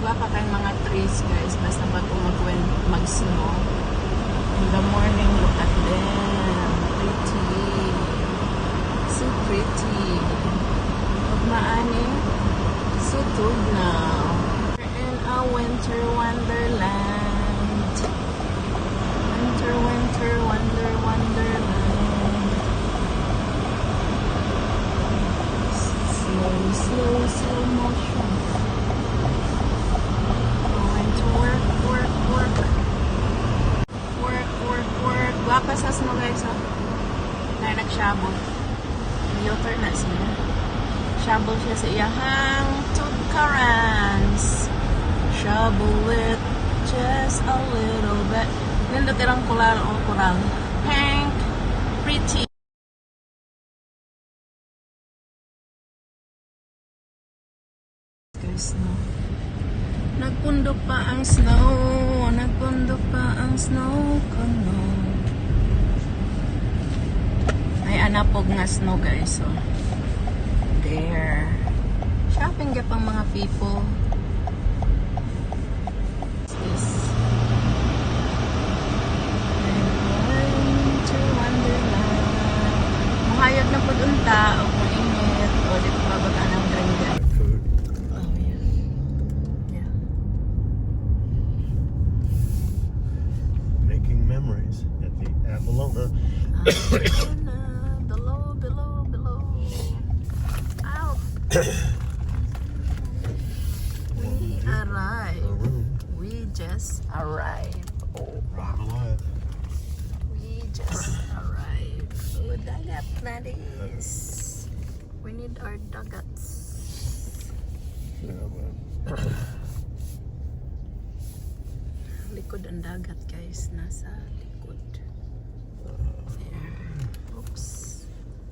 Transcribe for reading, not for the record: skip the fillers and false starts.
Wala pa kayong mga trees guys, basta bago mag-snow. In the morning, look at them. Pretty. So pretty. Pag maani, so tug now. We're in a winter wonderland. Winter, winter, wonderland. Slow motion. Going to work. Work. Guwapa sa snow guys, oh. Na nag-shovel. Filter na siya. Shovel siya sa iyahang tugkarans. Shovel it just a little bit. Nandito tirang kural o kural. Pink. Pretty. Guys, no. Nagpundok pa ang snow. Nagpundok pa ang snow ko, no. May anapog nga snow, guys, oh. There. Shopping ka pang mga people. What's this? I'm going to Wonderland. Mahayag na po dun ta. O kung init. O dito mabaga ng ganda. Memories at the Avalona. Below. Out. We arrived. We just arrived. Oh, Right alive. we just arrived. Oh, dagat na this. We need our dagats. Yeah, man. Likod ang dagat, guys. Nasa likod.